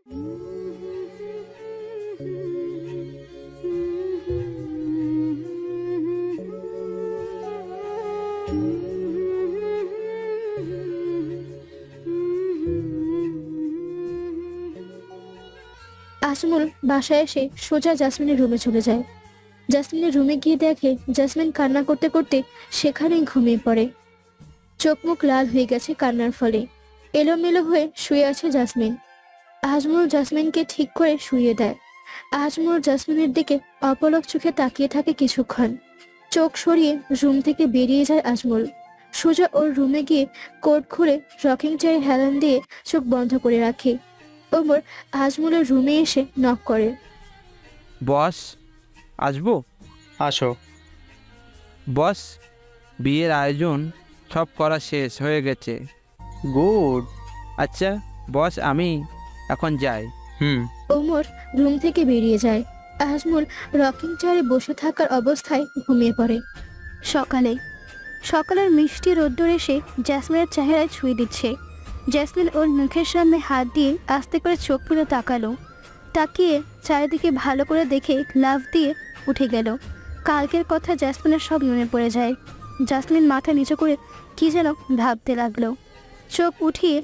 আজমল বাসায় এসে সোজা জাসমিনের রুমে চলে যায়। জাসমিনের রুমে গিয়ে দেখে জাসমিন কান্না করতে করতে সেখানেই ঘুমিয়ে পড়ে। চোখ মুখ লাল হয়ে গেছে কান্নার ফলে। এলোমেলো হয়ে শুয়ে আছে জাসমিন। আজমল জাসমিনকে ঠিক করে শুইয়ে দেয়। আজমল জাসমিনের দিকে অপলক চোখে তাকিয়ে থাকে কিছুক্ষণ। চোখ সরিয়ে রুম থেকে বেরিয়ে যায় আজমল। সোজা ওর রুমে গিয়ে কোট খুলে রকিং চেয়ারে হেলান দিয়ে চোখ বন্ধ করে রাখে। ওমর আজমলের রুমে এসে নক করে। বস, আসবো? আসো। বস, বিয়ের আয়োজন সব করা শেষ হয়ে গেছে। গুড। আচ্ছা বস, আমি এখন যাই। ওমর রুম থেকে বেরিয়ে যায়। আজমল রকিং চেয়ারে বসে থাকার অবস্থায় ঘুমিয়ে পড়ে। সকালের মিষ্টি রোদ্দুর এসে জ্যাসমিনের চেহারায় ছুঁয়ে দিচ্ছে। জ্যাসমিন ওর মুখের সামনে হাত দিয়ে আস্তে করে চোখ খুলে তাকালো। তাকিয়ে চারিদিকে ভালো করে দেখে লাফ দিয়ে উঠে গেল। কালকের কথা জ্যাসমিনের সব মনে পড়ে যায়। জ্যাসমিন মাথা নিচু করে কি যেন ভাবতে লাগলো। চোখ উঠিয়ে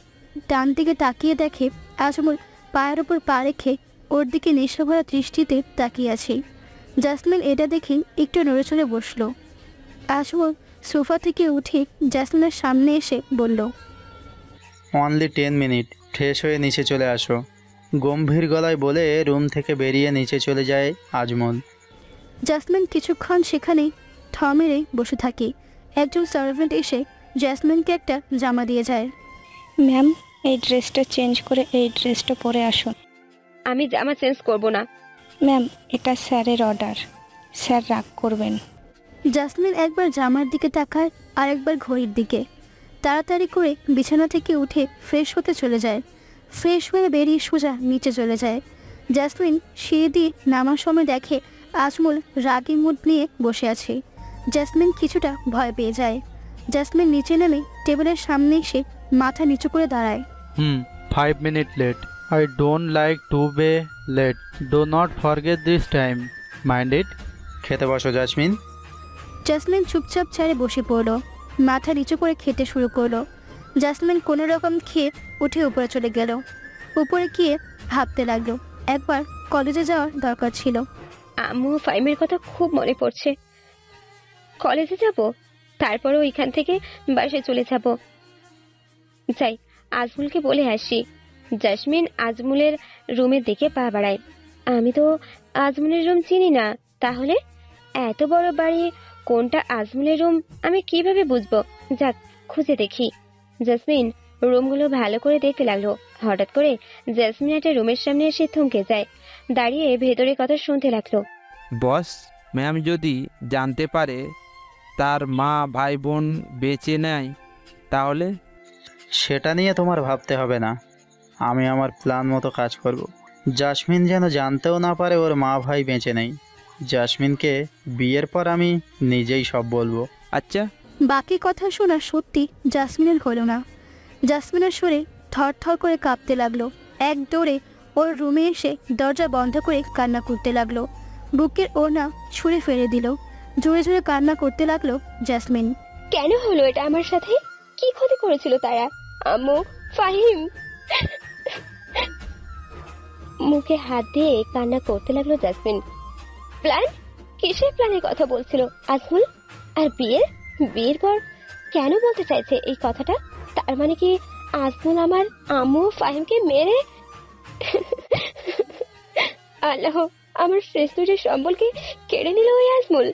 ডান দিকে তাকিয়ে দেখে আজমল পায়ের ওপর পা রেখে ওর দিকে নেশাভরা দৃষ্টিতে তাকিয়ে আছে। জ্যাসমিন এটা দেখে একটু নড়ে চড়ে বসলো। আজমল সোফা থেকে উঠে জ্যাসমিনের সামনে এসে বলল, অনলি 10 মিনিট, ফ্রেশ হয়ে নিচে চলে আসো। গম্ভীর গলায় বলে রুম থেকে বেরিয়ে নিচে চলে যায় আজমল। জ্যাসমিন কিছুক্ষণ সেখানেই থ মেরে বসে থাকে। একজন সার্ভেন্ট এসে জ্যাসমিনকে একটা জামা দিয়ে যায়। ম্যাম, এই ড্রেসটা চেঞ্জ করে এই ড্রেসটা পরে আসুন। আমি জামা চেঞ্জ করব না। ম্যাম, এটা স্যারের অর্ডার, স্যার রাগ করবেন। জাসমিন একবার জামার দিকে তাকায় আর একবার ঘড়ির দিকে। তাড়াতাড়ি করে বিছানা থেকে উঠে ফ্রেশ হতে চলে যায়। ফ্রেশ হয়ে বেরিয়ে সোজা নিচে চলে যায়। জাসমিন সিঁড়ি দিয়ে নামার সময় দেখে আজমল রাগী মুড নিয়ে বসে আছে। জাসমিন কিছুটা ভয় পেয়ে যায়। জাসমিন নিচে নেমে টেবিলের সামনে এসে মাথা নিচু করে দাঁড়ায়। 5 minutes late. I don't like to be late. Do not forget this time. Mind it? খেতে বসো জাসমিন। জাসমিন চুপচাপ চেয়ারে বসে পড়লো। মাথা নিচু করে খেতে শুরু করলো। জাসমিন কোনো রকম খেয়ে উঠে উপরে চলে গেল। উপরে গিয়ে ভাবতে লাগলো একবার কলেজে যাওয়ার দরকার ছিল। আম্মু ফাইমের কথা খুব মনে পড়ছে। কলেজে যাব, তারপরে ওইখান থেকে বাসায় চলে যাব। যাই, আজমুলকে বলে আসি। জাসমিন আজমুলের রুমের দিকে পা বাড়ায়। আমি তো আজমুলের রুম চিনি না, তাহলে এত বড় বাড়ি কোনটা আজমুলের রুম আমি কিভাবে বুঝবো? যাক, খুঁজে দেখি। জাসমিন রুমগুলো ভালো করে দেখতে লাগলো। হঠাৎ করে জাসমিন একটা রুমের সামনে এসে থমকে যায়। দাঁড়িয়ে ভেতরে কথা শুনতে লাগলো। বস, ম্যাম যদি জানতে পারে তার মা ভাই বোন বেঁচে নেয় তাহলে? সেটা নিয়ে তোমার ভাবতে হবে না, আমি আমার প্ল্যান মতো কাজ করব। জাসমিন যেন জানতেও না পারে ওর মা ভাই বেঁচে নেই। জাসমিনকে বিয়ের পর আমি নিজেই সব বলবো। আচ্ছা। বাকি কথা শোনা সত্যি জাসমিনের হলো না। জাসমিনের সুরে থর থর করে কাঁপতে লাগলো। এক দৌড়ে ওর রুমে এসে দরজা বন্ধ করে কান্না করতে লাগলো। বুকের ওড়না ছুঁড়ে ফেলে দিল। জোরে জোরে কান্না করতে লাগলো জাসমিন। কেন হলো এটা আমার সাথে? কি ক্ষতি করেছিল তারা? আম্মু, ফাহিম। মুখে হাত দিয়ে কান্না করতে লাগলো জাসমিন। প্ল্যান? কিসের প্ল্যানের কথা বলছিল আজমুল? আর বিয়ের পর কেন বলতে চাইছে এই কথাটা? তার মানে কি আজমুল আমার আম্মু ফাহিমকে মেরে? আল্লাহ, আমার শ্রেষ্ঠের সম্বলকে কেড়ে নিল ওই আজমুল।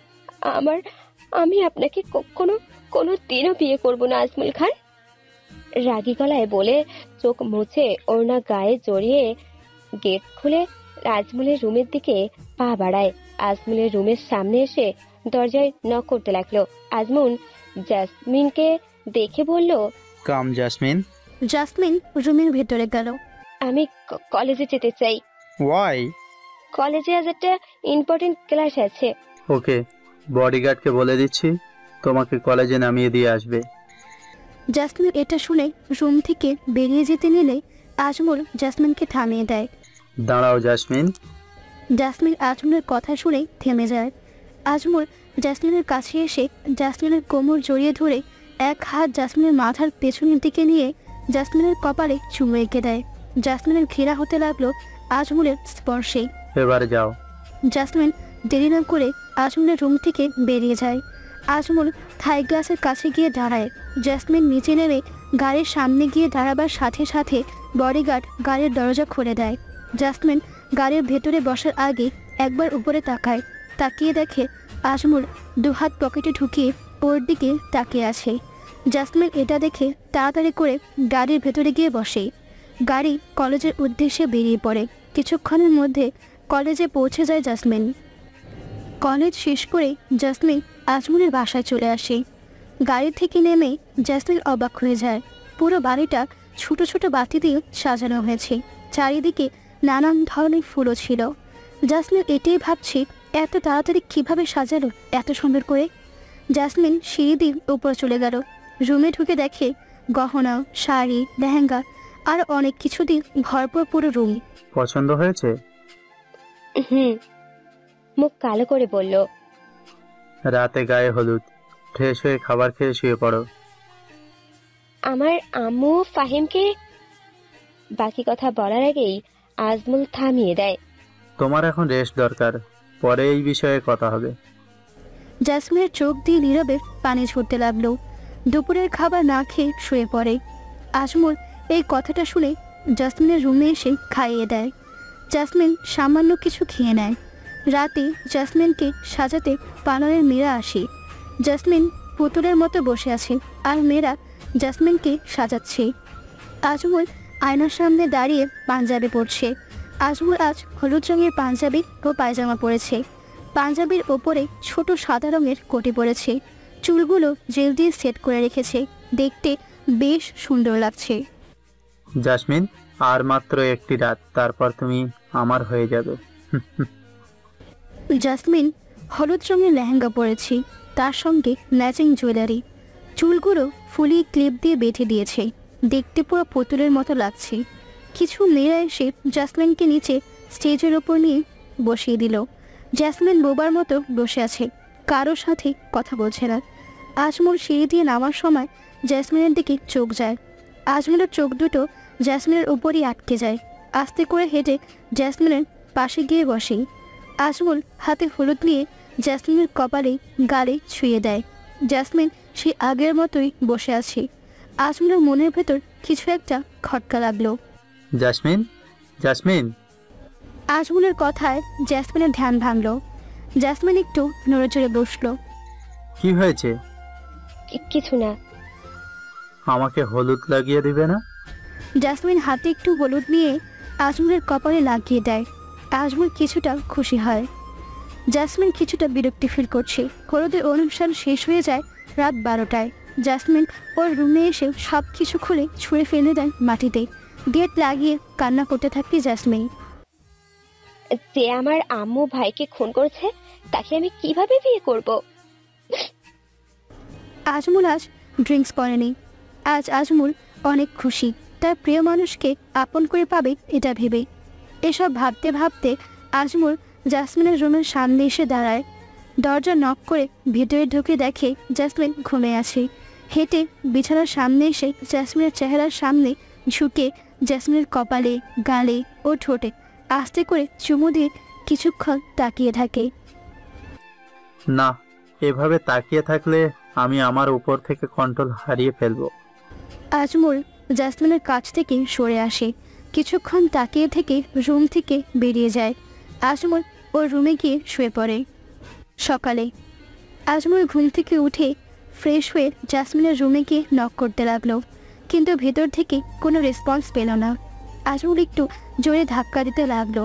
আমি আপনাকে কোনো দিনও বিয়ে করব না আজমুল খান। রাগী গলায় বলে চোখ মুছে ওড়না গায়ে জড়িয়ে গেট খুলে আজমুলের রুমের দিকে পা বাড়ায়। আজমুলের রুমের সামনে এসে দরজায় নক করতে লাগলো। আজমুল জাসমিনকে দেখে বলল, কাম জাসমিন। জাসমিন রুমের ভেতরে গেল। আমি কলেজে যেতে চাই। ওয়াই? কলেজে আজ একটা ইম্পর্টেন্ট ক্লাস আছে। ওকে, বডিগার্ডকে বলে দিচ্ছি তোমাকে কলেজে নামিয়ে দিয়ে আসবে। জাসমিন এটা শুনে রুম থেকে বেরিয়ে যেতে নিলে আজমল জাসমিনকে থামিয়ে দেয়। দাঁড়াও জাসমিন। জাসমিন আজমলের কথা শুনে থেমে যায়। আজমল জাসমিনের কাছে এসে জাসমিনের কোমর জড়িয়ে ধরে এক হাত জাসমিনের মাথার পেছনের দিকে নিয়ে জাসমিনের কপালে চুমু এঁকে দেয়। জাসমিনের ঘৃণা হতে লাগলো আজমলের স্পর্শে। এবার যাও। জাসমিন দেরি না করে আজমলের রুম থেকে বেরিয়ে যায়। আজমল থাই গ্লাসের কাছে গিয়ে দাঁড়ায়। জাসমিন নিচে নেমে গাড়ির সামনে গিয়ে দাঁড়াবার সাথে সাথে বডিগার্ড গাড়ির দরজা খুলে দেয়। জাসমিন গাড়ির ভেতরে বসার আগে একবার উপরে তাকায়। তাকিয়ে দেখে আজমল দুহাত পকেটে ঢুকিয়ে ওর দিকে তাকিয়ে আছে। জাসমিন এটা দেখে তাড়াতাড়ি করে গাড়ির ভেতরে গিয়ে বসে। গাড়ি কলেজের উদ্দেশ্যে বেরিয়ে পড়ে। কিছুক্ষণের মধ্যে কলেজে পৌঁছে যায় জাসমিন। কলেজ শেষ করে জাসমিন আজমলের বাসায় চলে আসে। গাড়ি থেকে নেমে জাসমিন অবাক হয়ে যায়। পুরো বাড়িটা ছোট ছোট বাতি দিয়ে সাজানো হয়েছে। চারিদিকে নানান ধরনের ফুলও ছিল। জাসমিন এটাই ভাবছে এত তাড়াতাড়ি কিভাবে সাজালো এত সুন্দর করে। জাসমিন সিঁড়ি দিয়ে উপরে চলে গেল। রুমে ঢুকে দেখে গহনা, শাড়ি, লেহেঙ্গা আর অনেক কিছু দিয়ে ভরপুর পুরো রুম। পছন্দ হয়েছে? মুখ কালো করে বলল, রাতে গায়ে হলুদ, ফ্রেশ হয়ে খাবার খেয়ে শুয়ে পড়ো। আমার আম্মু ফাহিমকে বাকি কথা বলার আগেই আজমল থামিয়ে দেয়। তোমার এখন রেস্ট দরকার, পরে এই বিষয়ে কথা হবে। জাসমিনের চোখ দিয়ে নীরবে পানি ঝরতে লাগলো। দুপুরের খাবার না খেয়ে শুয়ে পড়ে। আজমল এই কথাটা শুনে জাসমিনের রুমে এসে খাইয়ে দেয়। জাসমিন সামান্য কিছু খেয়ে নেয়। রাতে জাসমিনকে সাজাতে পার্লারের মেয়েরা আসে। জাসমিন পুতুলের মতো বসে আছে আর মেয়েরা জাসমিনকে সাজাচ্ছে। আজমল আয়নার সামনে দাঁড়িয়ে পাঞ্জাবি পরছে। আজমল আজ হলুদ রঙের পাঞ্জাবি ও পায়জামা পরেছে। পাঞ্জাবির ওপরে ছোট সাদা রঙের কোটি পরেছে। চুলগুলো জেল দিয়ে সেট করে রেখেছে। দেখতে বেশ সুন্দর লাগছে। জাসমিন, আর মাত্র একটি রাত, তারপর তুমি আমার হয়ে যাবে। জাসমিন হলুদ রঙের লেহেঙ্গা পরেছি, তার সঙ্গে ম্যাচিং জুয়েলারি। চুলগুলো ফুলিয়ে ক্লিপ দিয়ে বেঁধে দিয়েছে। দেখতে পুরো পুতুলের মতো লাগছে। কিছু মেয়েরা এসে জাসমিনকে নিচে স্টেজের ওপর নিয়ে বসিয়ে দিল। জাসমিন বোবার মতো বসে আছে, কারোর সাথে কথা বলছে না। আজমল সিঁড়ি দিয়ে নামার সময় জাসমিনের দিকে চোখ যায়। আজমলের চোখ দুটো জাসমিনের উপরই আটকে যায়। আস্তে করে হেঁটে জাসমিনের পাশে গিয়ে বসে। আজমল হাতে হলুদ নিয়ে জাসমিনের কপালে গালে ছুঁয়ে দেয়। জাসমিন সে আগের মতোই বসে আছে। আজমলের মনের ভেতর কিছু একটা খটকা লাগলো। Jasmine, jasmine. আজমলের কথায় জাসমিনের ধ্যান ভাঙলো। জাসমিন একটু নড়ে চড়ে বসলো। কি হয়েছে? কিছু না। আমাকে হলুদ লাগিয়ে দিবে না? জাসমিন হাতে একটু হলুদ নিয়ে আজমলের কপালে লাগিয়ে দেয়। আজমল কিছুটা খুশি হয়। জাসমিন কিছুটা বিরক্তি ফিল করছে। হলুদের অনুষ্ঠান শেষ হয়ে যায় রাত 12টায়। জাসমিন ওর রুমে এসে সব কিছু খুলে ছুঁড়ে ফেলে দেয় মাটিতে। গেট লাগিয়ে কান্না করতে থাকে জাসমিন। যে আমার আম্মু ভাইকে খুন করেছে তাকে আমি কিভাবে বিয়ে করব? আজমল আজ ড্রিঙ্কস করেনি। আজ আজমল অনেক খুশি, তার প্রিয় মানুষকে আপন করে পাবে এটা ভেবে। এসব ভাবতে ভাবতে আজমল জাসমিনের রুমের সামনে এসে দাঁড়ায়। দরজা নক করে ভেতরে ঢুকে দেখে জাসমিন ঘুমিয়ে আছে। হেঁটে বিছানার সামনে এসে জাসমিনের চেহারার সামনে ঝুঁকে জাসমিনের কপালে, গালে ও ঠোঁটে আস্তে করে চুমু দিয়ে কিছুক্ষণ তাকিয়ে থাকে। না, এভাবে তাকিয়ে থাকলে আমি আমার উপর থেকে কন্ট্রোল হারিয়ে ফেলবো। আজমল জাসমিনের কাছ থেকে সরে আসে। কিছুক্ষণ তাকিয়ে থেকে রুম থেকে বেরিয়ে যায়। আজমল ওর রুমে গিয়ে শুয়ে পড়ে। সকালে আজমল ঘুম থেকে উঠে ফ্রেশ হয়ে জাসমিনের রুমে গিয়ে নক করতে লাগলো, কিন্তু ভেতর থেকে কোনো রেসপন্স পেল না। আজমল একটু জোরে ধাক্কা দিতে লাগলো,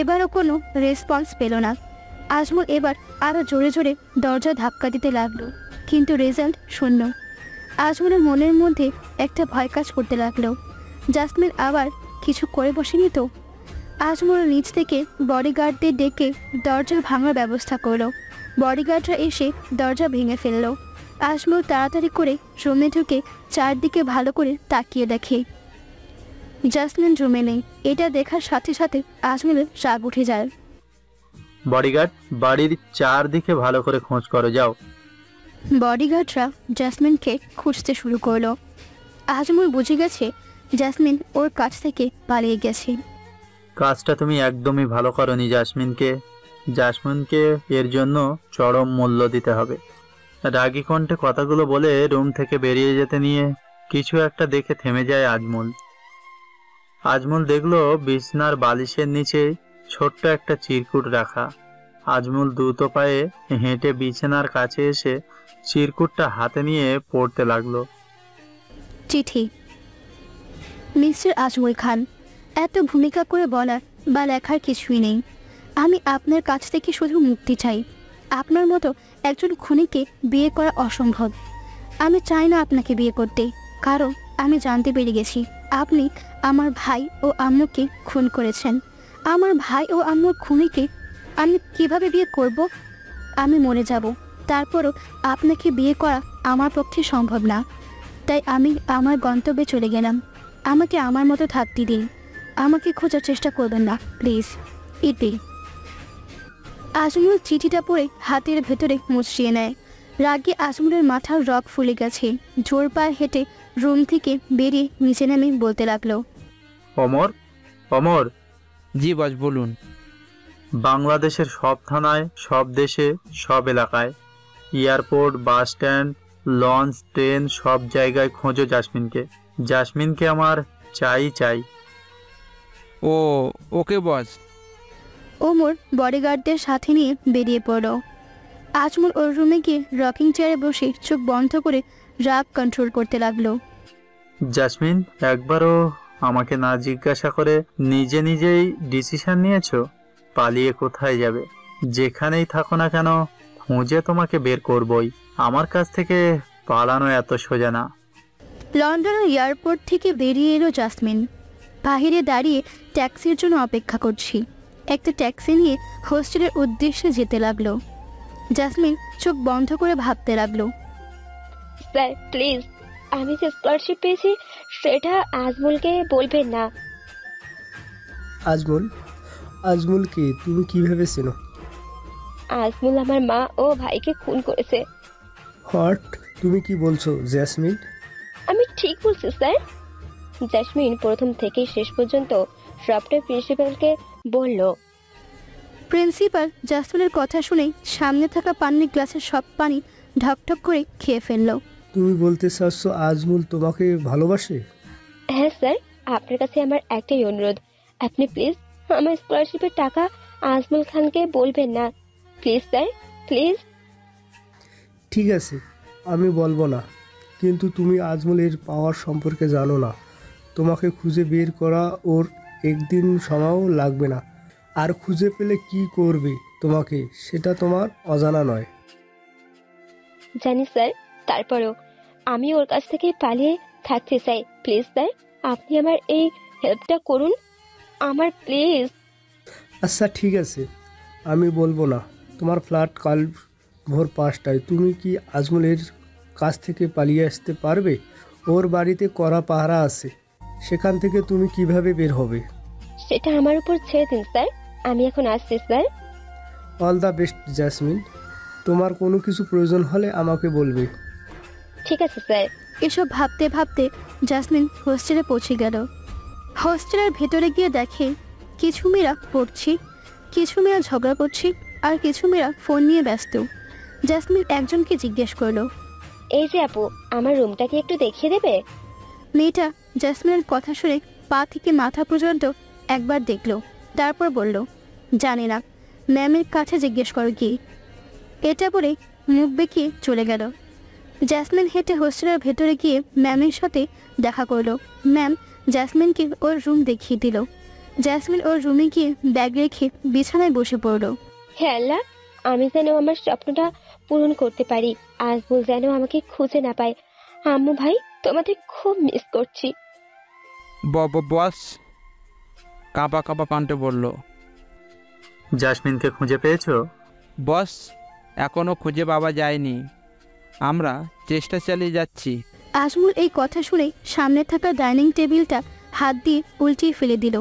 এবারও কোনো রেসপন্স পেল না। আজমল এবার আরও জোরে জোরে দরজা ধাক্কা দিতে লাগলো, কিন্তু রেজাল্ট শূন্য। আজমলের মনের মধ্যে একটা ভয় কাজ করতে লাগলো, জাসমিন আবার কিছু করে বসেনি তো। আজমল নিচ থেকে বডিগার্ডদের ডেকে দরজা ভাঙার ব্যবস্থা করলো। বডিগার্ডরা এসে দরজা ভেঙে ফেললো। আজমল তাড়াতাড়ি করে রুমে ঢুকে চারদিকে ভালো করে তাকিয়ে দেখে। জাসমিন রুমে নেই। এটা দেখার সাথে সাথে আজমলের রাগ উঠে যায়। বডিগার্ড, বাড়ির চারদিকে ভালো করে খোঁজ করো, যাও। বডিগার্ডরা জাসমিনকে খুঁজতে শুরু করলো। আজমল বুঝে গেছে জাসমিন ওর কাছ থেকে পালিয়ে গেছে। কাজটা তুমি একদমই ভালো করনি জাসমিনকে এর জন্য চরম মূল্য দিতে হবে। রাগী কণ্ঠে কথাগুলো বলে রুম থেকে বেরিয়ে যেতে নিয়ে কিছু একটা দেখে থেমে যায় আজমল দেখলো বিছনার বালিশের নিচে ছোট্ট একটা চিরকুট রাখা। আজমল দ্রুত পায়ে হেঁটে বিছানার কাছে এসে চিরকুটটা হাতে নিয়ে পড়তে লাগলো। চিঠি। মিস্টার আজমল খান, এত ভূমিকা করে বলার বা লেখার কিছুই নেই। আমি আপনার কাছ থেকে শুধু মুক্তি চাই। আপনার মতো একজন খুনিকে বিয়ে করা অসম্ভব। আমি চাই না আপনাকে বিয়ে করতে, কারণ আমি জানতে পেরে গেছি আপনি আমার ভাই ও আম্মুকে খুন করেছেন। আমার ভাই ও আম্মুর খুনিকে আমি কিভাবে বিয়ে করব? আমি মরে যাব, তারপরও আপনাকে বিয়ে করা আমার পক্ষে সম্ভব না। তাই আমি আমার গন্তব্যে চলে গেলাম। আমাকে আমার মতো থাকতে দিন। আমাকে খোঁজার চেষ্টা করবেন না প্লিজ। ইতি। আজমল চিঠিটা পড়ে হাতের ভেতরে মুচড়িয়ে নেয়। রাগে আজমলের মাথার রগ ফুলে গেছে। জোর পায়ে হেঁটে রুম থেকে বেরিয়ে নিচে নেমে বলতে লাগলো, অমর। জি বস, বলুন। বাংলাদেশের সব থানায়, সব দেশে, সব এলাকায়, airport, bus stand, launch, train, সব জায়গায় খোঁজো জাসমিনকে আমার চাই। ওকে বস। ওমর বডিগার্ডদের সাথে নিয়ে বেরিয়ে পড়ল। আজমল ওর রুমে গিয়ে রকিং চেয়ারে বসে চোখ বন্ধ করে রাগ কন্ট্রোল করতে লাগলো। জাসমিন, একবারও আমাকে না জিজ্ঞাসা করে নিজেই ডিসিশন নিয়েছো পালিয়ে কোথায় যাবে? যেখানেই থাকো না কেন খুঁজে তোমাকে বের করবই। আমার কাছ থেকে পালানো এত সোজা না। লন্ডনের এয়ারপোর্ট থেকে বেরিয়ে এলো জাসমিন। বাহিরে দাঁড়িয়ে ট্যাক্সির জন্য অপেক্ষা করছি। একটা ট্যাক্সি নিয়ে হোস্টেলের উদ্দেশ্যে যেতে লাগলো। জাসমিন চোখ বন্ধ করে ভাবতে লাগলো, স্যার প্লিজ, আমি যে স্কলারশিপ পেয়েছি সেটা আজমলকে বলবেন না। আজমলকে তুমি কিভাবে চেনো? আজমল আমার মা ও ভাইকে খুন করেছে। হোয়াট? তুমি কি বলছো জেসমিন? আমি ঠিক বলছি স্যার। জেসমিন প্রথম থেকে শেষ পর্যন্ত সবটাই প্রিন্সিপালকে বলল। প্রিন্সিপাল জাসমিনের কথা শুনে সামনে থাকা পানির গ্লাসের সব পানি ঢকঢক করে খেয়ে ফেললো। তুমি বলতে চাচ্ছ আজমল তোমাকে ভালোবাসে? হ্যাঁ স্যার, আপনার কাছে আমার একটাই অনুরোধ, আপনি প্লিজ আমার স্কলারশিপের টাকা আজমল খানকে বলবেন না। Please sir, please. ঠিক আছে, আমি বলবো না, কিন্তু তুমি আজমলের পাওয়ার সম্পর্কে জানো না। তোমাকে খুঁজে বের করা ওর একদিন সময়ও লাগবে না। আর খুঁজে পেলে কি করবে তোমাকে সেটা তোমার অজানা নয়। জানি স্যার, তারপরেও আমি ওর কাছ থেকে পালিয়ে থাকতে চাই। প্লিজ স্যার, আপনি আমার এই হেল্পটা করুন, আমার প্লিজ। আচ্ছা ঠিক আছে, আমি বলবো না। তোমার ফ্ল্যাট কাল ভোর 5টায়। তুমি কি আজমলের কাছ থেকে পালিয়ে আসতে পারবে? ওর বাড়িতে কড়া পাহারা আছে, সেখান থেকে তুমি কিভাবে বের হবে? সেটা আমার উপর ছেড়ে দিন স্যার, আমি এখন আসছি sir. All the best jasmine, তোমার কোনো কিছু প্রয়োজন হলে আমাকে বলবে। ঠিক আছে স্যার। এসব ভাবতে ভাবতে জাসমিন হোস্টেলে পৌঁছে গেল। হোস্টেলের ভেতরে গিয়ে দেখে কিছু মেয়েরা পড়ছে, কিছু মেয়েরা ঝগড়া করছে, আর কিছু মেয়েরা ফোন নিয়ে ব্যস্ত। জাসমিন একজনকে জিজ্ঞেস করলো, এই যে আপু, আমার রুমটা কি একটু দেখিয়ে দেবে? মেয়েটা জাসমিনের কথা শুনে পা থেকে মাথা পর্যন্ত একবার দেখলো, তারপর বলল, জানি না, ম্যামের কাছে জিজ্ঞেস করো কি। এটা বলে মুখ বেঁকিয়ে চলে গেল। জাসমিন হেঁটে হোস্টেলের ভেতরে গিয়ে ম্যামের সাথে দেখা করলো। ম্যাম জাসমিনকে ওর রুম দেখিয়ে দিল। জাসমিন ওর রুমে গিয়ে ব্যাগ রেখে বিছানায় বসে পড়লো। হে আল্লাহ, আমি যেন আমার স্বপ্নটা পূরণ করতে পারি, আজমল যেন আমাকে খুঁজে না পায়। আম্মু ভাই, তোমাদের খুব মিস করছি। বস কাঁপা কণ্ঠে বলল, জাসমিনকে খুঁজে পেয়েছো? বস এখনো খুঁজে পাওয়া যায়নি, আমরা চেষ্টা চালিয়ে যাচ্ছি। আজমল এই কথা শুনে সামনে থাকা ডাইনিং টেবিলটা হাত দিয়ে উল্টিয়ে ফেলে দিল।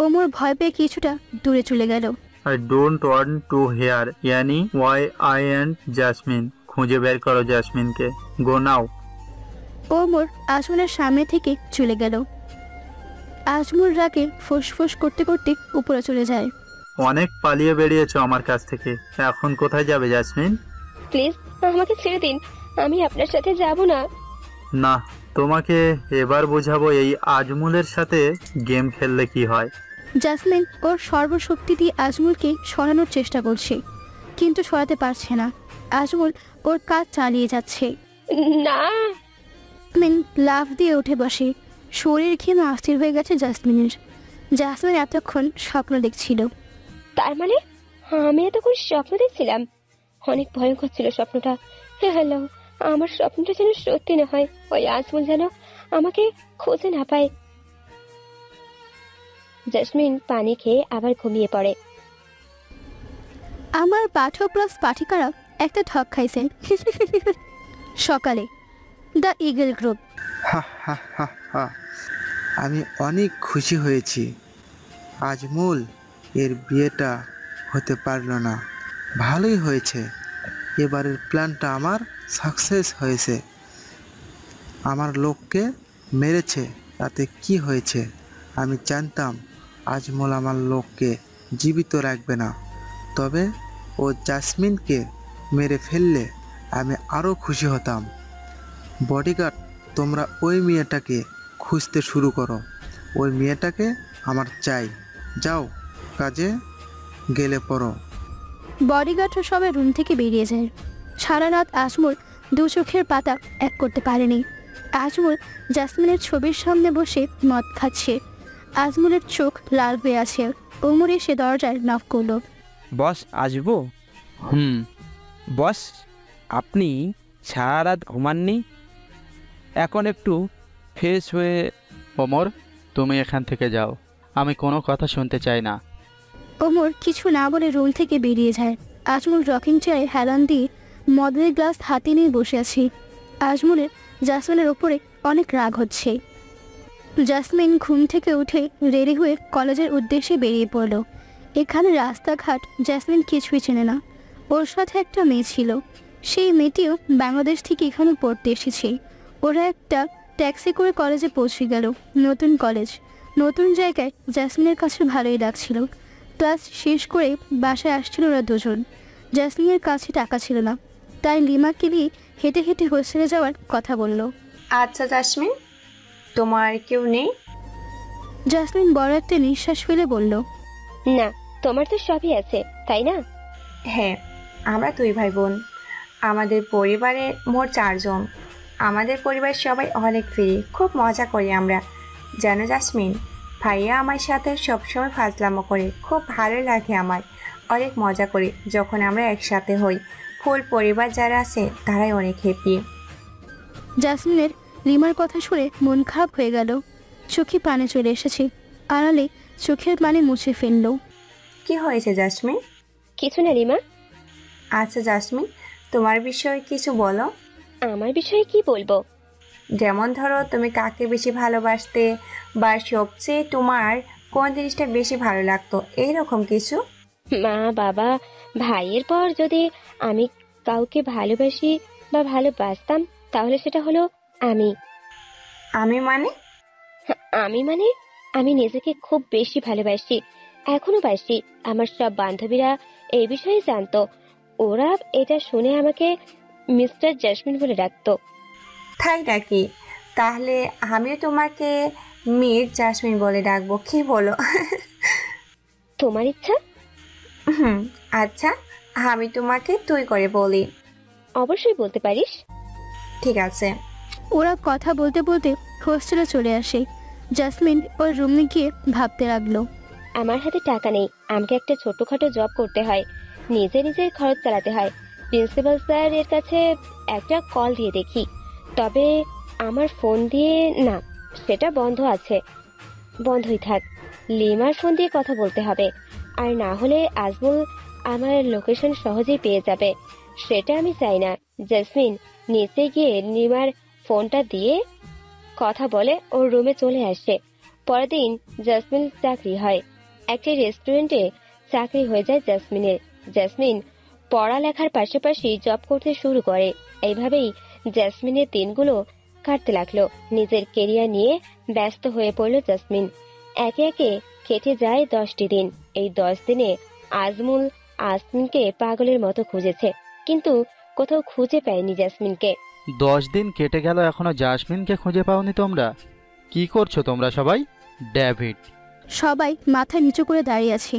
ওমর ভয় পেয়ে কিছুটা দূরে চলে গেল। I don't want to hear any why I and Jasmine. খুঁজে বের করো জাসমিনকে। Go now. ওমর আজমলের সামনে থেকে চলে গেল। আজমল রাগে ফোঁস করতে করতে উপরে চলে যায়। অনেক পালিয়ে বেরিয়েছো আমার কাছ থেকে, এখন কোথায় যাবে জাসমিন? প্লিজ আমাকে ছেড়ে দিন, আমি আপনার সাথে যাব না। না, তোমাকে এবার বোঝাবো এই আজমলের সাথে গেম খেললে কি হয়। জাসমিন ওর সর্বশক্তি দিয়ে আজমলকে সরানোর চেষ্টা করছে, কিন্তু সরাতে পারছে না। আজমল ওর কাজ চালিয়ে যাচ্ছে। না। জাসমিন লাফ দিয়ে উঠে বসে। শরীর ঘেমে অস্থির হয়ে গেছে জাসমিনের। জাসমিন এতক্ষণ স্বপ্ন দেখছিল। তার মানে আমি এতক্ষণ স্বপ্ন দেখছিলাম? অনেক ভয়ঙ্কর ছিল স্বপ্নটা। হ্যালো, আমার স্বপ্নটা যেন সত্যি না হয়, ওই আজমল যেন আমাকে খুঁজে না পায়। জাসমিন পানি খেয়ে আবার ঘুমিয়ে পড়ে। আমার পাঠক প্লাস পাঠিকারা একটা ঠক খাইছেন। সকালে দ্য ইগল গ্রুপ। আমি অনেক খুশি হয়েছি। আজমল এর বিয়েটা হতে পারলো না, ভালোই হয়েছে। এবারের প্ল্যানটা আমার সাকসেস হয়েছে। আমার লোককে মেরেছে, তাতে কি হয়েছে? আমি জানতাম আজমল আমার লোককে জীবিত রাখবে না, তবে ও জাসমিনকে মেরে ফেললে আমি আরও খুশি হতাম। বডিগার্ড, তোমরা ওই মেয়েটাকে খুঁজতে শুরু করো। ওই মেয়েটাকে আমার চাই। যাও, কাজে গেলে পড়ো। বডিগার্ড সবাই রুম থেকে বেরিয়ে যায়। সারা রাত আজমল দু চোখের পাতা এক করতে পারেনি। আজমল জাসমিনের ছবির সামনে বসে মদ খাচ্ছে। আজমলের চোখ লাল হয়ে আছে। ওমর এসে দরজায় নক করলো। বস আসবো? বস, আপনি সারা রাত ঘুমাননি? এখন একটু ফ্রেশ হয়ে। ওমর, তুমি এখান থেকে যাও, আমি কোনো কথা শুনতে চাই না। ওমর কিছু না বলে রুম থেকে বেরিয়ে যায়। আজমল রকিং চেয়ারে হেলান দিয়ে মদের গ্লাস হাতে নিয়ে বসে আছে। আজমলের জাসমিনের ওপরে অনেক রাগ হচ্ছে। জাসমিন ঘুম থেকে উঠে রেডি হয়ে কলেজের উদ্দেশ্যে বেরিয়ে পড়ল। এখানে রাস্তাঘাট জাসমিন কিছুই চেনে না। ওর সাথে একটা মেয়ে ছিল, সেই মেয়েটিও বাংলাদেশ থেকে এখানে পড়তে এসেছে। ওরা একটা ট্যাক্সি করে কলেজে পৌঁছে গেল। নতুন কলেজ, নতুন জায়গায় জাসমিনের কাছে ভালোই লাগছিল। ক্লাস শেষ করে বাসায় আসছিল ওরা দুজন। জাসমিনের কাছে টাকা ছিল না, তাই লিমাকে নিয়ে হেঁটে হেঁটে হোস্টেলে যাওয়ার কথা বলল। আচ্ছা জাসমিন, তোমার কেউ নেই? জাসমিন বড় একটা নিঃশ্বাস ফেলে বলল, না, তোমার তো সবই আছে, তাই না? হ্যাঁ, আমরা দুই ভাই বোন। আমাদের পরিবারে মোট 4 জন। আমাদের পরিবার সবাই অনেক ফ্রি, খুব মজা করি আমরা। জানো জাসমিন, ভাইয়া আমার সাথে সবসময় ফাজলামো করে, খুব ভালো লাগে আমার। অনেক মজা করি যখন আমরা একসাথে হই। ফুল পরিবার যারা আছে তারাই অনেক হ্যাপি। জাসমিনের লিমার কথা শুনে মন খারাপ হয়ে গেল। চোখে পানি চলে এসেছে। আড়ালে চোখের পানি মুছে ফেলল। কি হয়েছে জাসমিন? কিছু না লিমা। আচ্ছা জাসমিন, তোমার বিষয়ে কিছু বলো। আমার বিষয়ে কি বলবো? যেমন ধরো, তুমি কাকে বেশি ভালোবাসতে, বা সবচেয়ে তোমার কোন জিনিসটা বেশি ভালো লাগতো, এইরকম কিছু। মা, বাবা, ভাইয়ের পর যদি আমি কাউকে ভালোবাসি বা ভালোবাসতাম, তাহলে সেটা হলো আমি। আমি মানে? আমি নিজেকে খুব বেশি ভালোবাসি, এখনো বাসি। আমার সব বান্ধবীরা এই বিষয়ে জানতো। ওরা এটা শুনে আমাকে মিস্টার জাসমিন বলে ডাকতো। তাই নাকি? তাহলে আমিও তোমাকে মিস জাসমিন বলে ডাকবো, কি বলো? তোমার ইচ্ছা? আচ্ছা, আমি তোমাকে তুই করে বলি। অবশ্যই বলতে পারিস। ঠিক আছে। ওরা কথা বলতে বলতে হোস্টেলে চলে আসে। জাসমিন ওর রুমে গিয়ে ভাবতে লাগলো। আমার হাতে টাকা নেই, আমাকে একটা ছোটখাটো জব করতে হয়, নিজের খরচ চালাতে হয়। প্রিন্সিপাল স্যার এর কাছে একটা কল দিয়ে দেখি, তবে আমার ফোন দিয়ে না, সেটা বন্ধই থাক। লিমার ফোন দিয়ে কথা বলতে হবে, আর না হলে আজমল আমার লোকেশন সহজেই পেয়ে যাবে। সেটা আমি চাই না। জাসমিন নিচে গিয়ে লিমার ফোনটা দিয়ে কথা বলে ওর রুমে চলে আসে। পরের দিন জাসমিন চাকরি হয়। একটি রেস্টুরেন্টে চাকরি হয়ে যায় জাসমিনের। জাসমিন পড়ালেখার পাশাপাশি জব করতে শুরু করে। এইভাবেই জাসমিনের দিনগুলো কাটতে লাগলো। নিজের কেরিয়ার নিয়ে ব্যস্ত হয়ে পড়ল জাসমিন। একে একে কেটে যায় 10টি দিন। এই 10 দিনে আজমল আসমিনকে পাগলের মতো খুঁজেছে, কিন্তু কোথাও খুঁজে পায়নি জাসমিনকে। 10 দিন কেটে গেল, এখনো জাসমিনকে খুঁজে পাওনি তোমরা? কি করছো তোমরা সবাই? ডেভিড, সবাই মাথা নিচু করে দাঁড়িয়ে আছি।